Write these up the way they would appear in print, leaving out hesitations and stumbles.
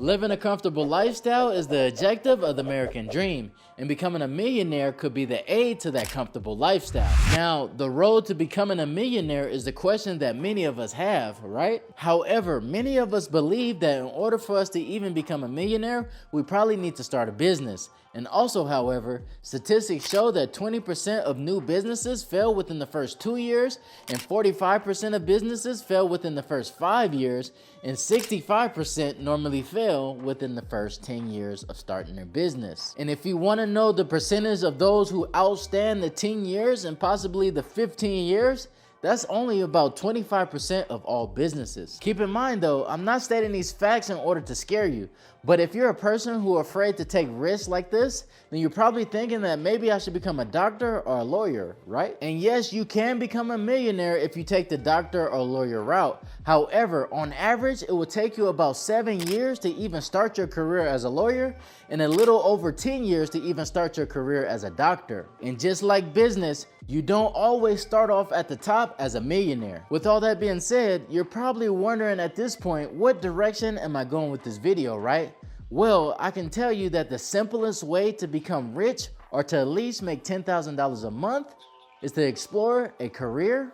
Living a comfortable lifestyle is the objective of the American dream, and becoming a millionaire could be the aid to that comfortable lifestyle. Now, the road to becoming a millionaire is the question that many of us have, right? However, many of us believe that in order for us to even become a millionaire, we probably need to start a business. And also, however, statistics show that 20% of new businesses fail within the first 2 years, and 45% of businesses fail within the first 5 years, and 65% normally fail within the first 10 years of starting their business. And if you want to know the percentage of those who outstand the 10 years and possibly the 15 years, that's only about 25% of all businesses. Keep in mind though, I'm not stating these facts in order to scare you, but if you're a person who are afraid to take risks like this, then you're probably thinking that maybe I should become a doctor or a lawyer, right? And yes, you can become a millionaire if you take the doctor or lawyer route. However, on average, it will take you about 7 years to even start your career as a lawyer, and a little over 10 years to even start your career as a doctor. And just like business, you don't always start off at the top as a millionaire. With all that being said, you're probably wondering at this point, what direction am I going with this video, right? Well, I can tell you that the simplest way to become rich, or to at least make $10,000 a month, is to explore a career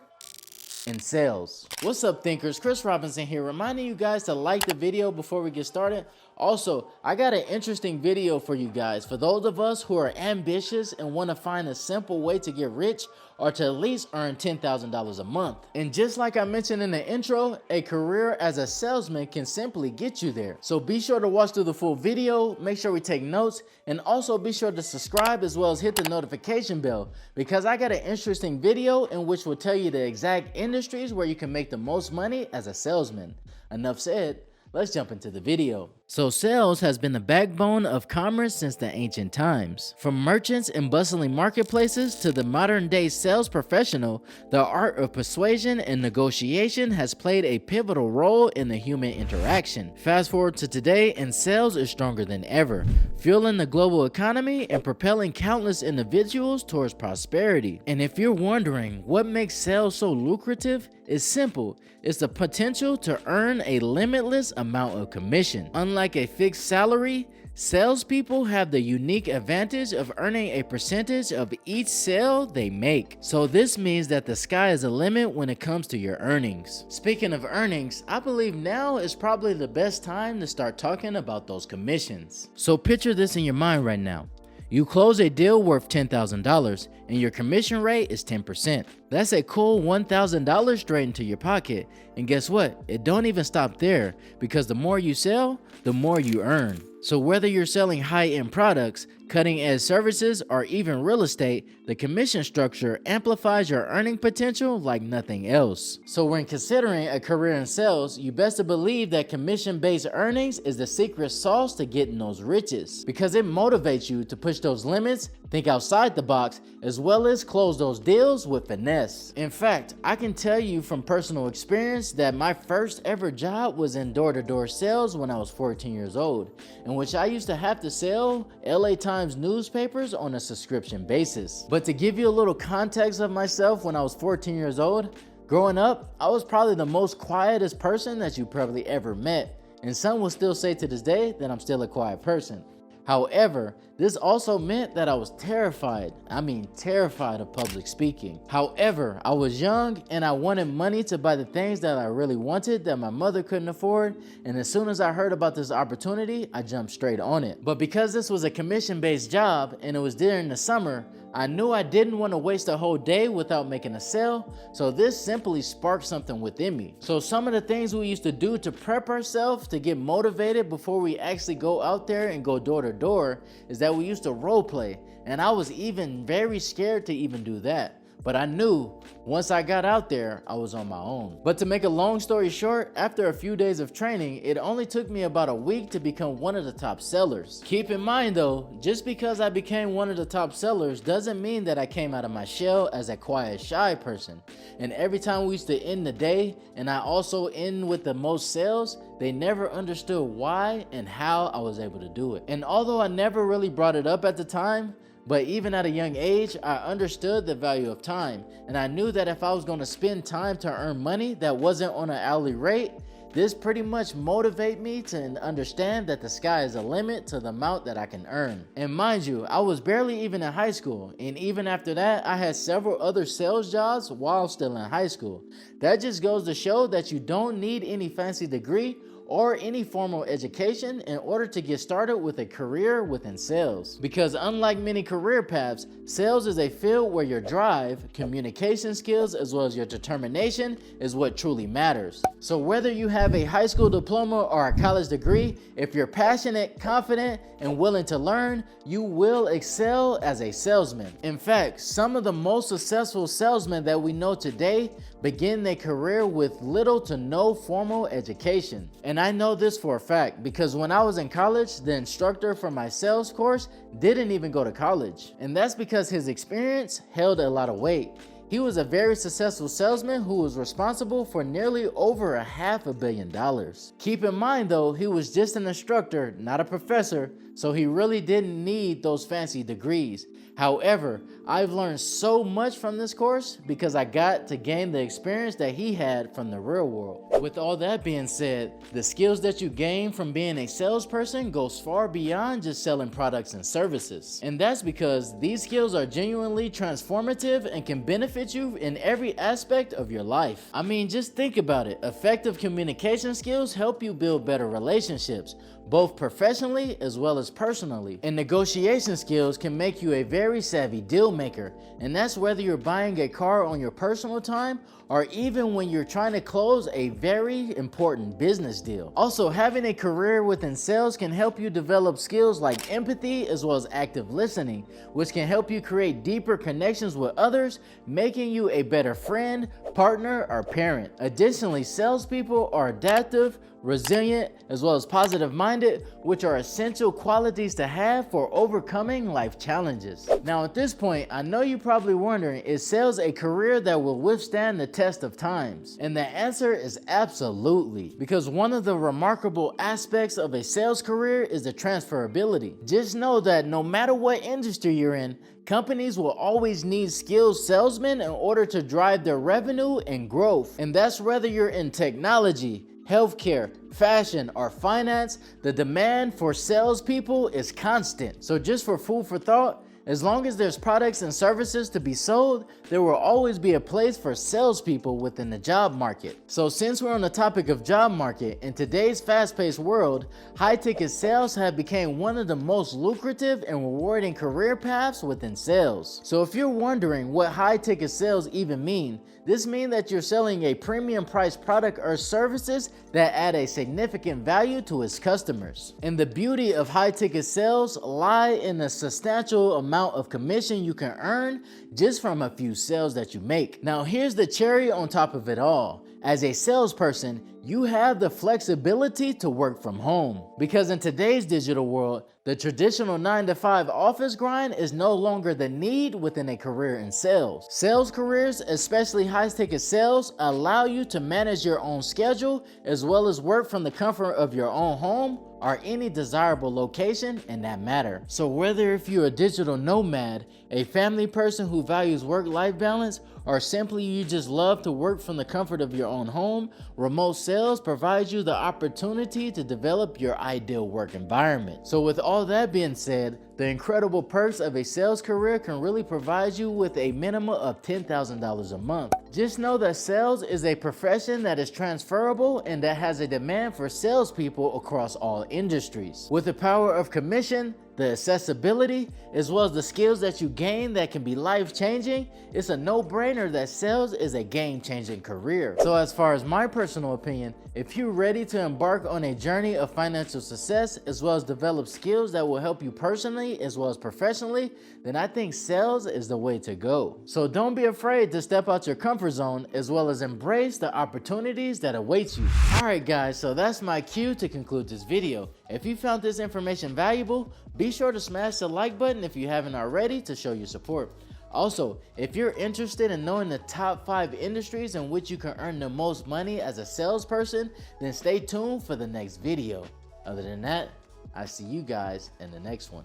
in sales. What's up, thinkers? Chris Robinson here, reminding you guys to like the video before we get started. Also, I got an interesting video for you guys. For those of us who are ambitious and want to find a simple way to get rich, or to at least earn $10,000 a month. And just like I mentioned in the intro, a career as a salesman can simply get you there. So be sure to watch through the full video, make sure we take notes, and also be sure to subscribe as well as hit the notification bell, because I got an interesting video in which will tell you the exact industries where you can make the most money as a salesman. Enough said. Let's jump into the video. So sales has been the backbone of commerce since the ancient times. From merchants and bustling marketplaces to the modern day sales professional, the art of persuasion and negotiation has played a pivotal role in the human interaction. Fast forward to today, and sales is stronger than ever, fueling the global economy and propelling countless individuals towards prosperity. And if you're wondering what makes sales so lucrative, it's simple. It's the potential to earn a limitless amount of commission. Unlike a fixed salary, salespeople have the unique advantage of earning a percentage of each sale they make. So this means that the sky is the limit when it comes to your earnings. Speaking of earnings, I believe now is probably the best time to start talking about those commissions. So picture this in your mind right now. You close a deal worth $10,000 and your commission rate is 10%. That's a cool $1,000 straight into your pocket. And guess what? It don't even stop there, because the more you sell, the more you earn. So whether you're selling high-end products, cutting-edge services, or even real estate, the commission structure amplifies your earning potential like nothing else. So when considering a career in sales, you best to believe that commission-based earnings is the secret sauce to getting those riches, because it motivates you to push those limits, think outside the box, as well as close those deals with finesse. In fact, I can tell you from personal experience that my first ever job was in door-to-door sales when I was 14 years old, in which I used to have to sell LA Times newspapers on a subscription basis. But to give you a little context of myself when I was 14 years old, growing up, I was probably the most quietest person that you probably ever met. And some will still say to this day that I'm still a quiet person. However, this also meant that I was terrified. I mean, terrified of public speaking. However, I was young and I wanted money to buy the things that I really wanted that my mother couldn't afford. And as soon as I heard about this opportunity, I jumped straight on it. But because this was a commission-based job and it was during the summer, I knew I didn't want to waste a whole day without making a sale, so this simply sparked something within me. So some of the things we used to do to prep ourselves to get motivated before we actually go out there and go door to door is that we used to role play, and I was even very scared to even do that. But I knew once I got out there, I was on my own. But to make a long story short, after a few days of training, it only took me about a week to become one of the top sellers. Keep in mind though, just because I became one of the top sellers doesn't mean that I came out of my shell as a quiet, shy person. And every time we used to end the day, and I also end with the most sales, they never understood why and how I was able to do it. And although I never really brought it up at the time, but even at a young age, I understood the value of time, and I knew that if I was going to spend time to earn money that wasn't on an hourly rate, This pretty much motivates me to understand that the sky is the limit to the amount that I can earn. And mind you, I was barely even in high school, and even after that, I had several other sales jobs while still in high school. That just goes to show that you don't need any fancy degree or any formal education in order to get started with a career within sales. Because unlike many career paths, sales is a field where your drive, communication skills, as well as your determination is what truly matters. So whether you have a high school diploma or a college degree, if you're passionate, confident, and willing to learn, you will excel as a salesman. In fact, some of the most successful salesmen that we know today begin their career with little to no formal education. And I know this for a fact because when I was in college, the instructor for my sales course didn't even go to college. And that's because his experience held a lot of weight. He was a very successful salesman who was responsible for nearly over $500 million. Keep in mind though, he was just an instructor, not a professor, so he really didn't need those fancy degrees. However, I've learned so much from this course because I got to gain the experience that he had from the real world. With all that being said, the skills that you gain from being a salesperson goes far beyond just selling products and services. And that's because these skills are genuinely transformative and can benefit you in every aspect of your life. I mean, just think about it. Effective communication skills help you build better relationships, both professionally as well as personally. And negotiation skills can make you a very savvy deal maker, and that's whether you're buying a car on your personal time or even when you're trying to close a very important business deal. Also, having a career within sales can help you develop skills like empathy as well as active listening, which can help you create deeper connections with others, making you a better friend, partner, or parent. Additionally, salespeople are adaptive, resilient, as well as positive-minded, which are essential qualities to have for overcoming life challenges. Now at this point, I know you're probably wondering, is sales a career that will withstand the test of times? And the answer is absolutely, because one of the remarkable aspects of a sales career is the transferability. Just know that no matter what industry you're in, companies will always need skilled salesmen in order to drive their revenue and growth. And that's whether you're in technology, healthcare, fashion, or finance, the demand for salespeople is constant. So just for food for thought, as long as there's products and services to be sold, there will always be a place for salespeople within the job market. So since we're on the topic of job market, in today's fast-paced world, high-ticket sales have become one of the most lucrative and rewarding career paths within sales. So if you're wondering what high-ticket sales even mean, this means that you're selling a premium priced product or services that add a significant value to its customers. And the beauty of high-ticket sales lie in the substantial amount of commission you can earn just from a few sales that you make. Now here's the cherry on top of it all. As a salesperson, you have the flexibility to work from home. Because in today's digital world, the traditional 9-to-5 office grind is no longer the need within a career in sales. Sales careers, especially high-ticket sales, allow you to manage your own schedule as well as work from the comfort of your own home or any desirable location in that matter. So whether if you're a digital nomad, a family person who values work-life balance, or simply you just love to work from the comfort of your own home, remote sales provides you the opportunity to develop your ideal work environment. So with all that being said, the incredible perks of a sales career can really provide you with a minimum of $10,000 a month. Just know that sales is a profession that is transferable and that has a demand for salespeople across all industries. With the power of commission, the accessibility, as well as the skills that you gain that can be life-changing, it's a no-brainer that sales is a game-changing career. So as far as my personal opinion, if you're ready to embark on a journey of financial success as well as develop skills that will help you personally as well as professionally, then I think sales is the way to go. So don't be afraid to step out your comfort zone as well as embrace the opportunities that await you. Alright guys, so that's my cue to conclude this video. If you found this information valuable, be sure to smash the like button if you haven't already to show your support. Also, if you're interested in knowing the top 5 industries in which you can earn the most money as a salesperson, then stay tuned for the next video. Other than that, I see you guys in the next one.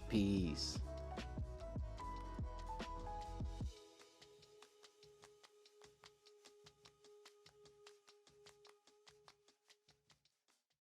Peace.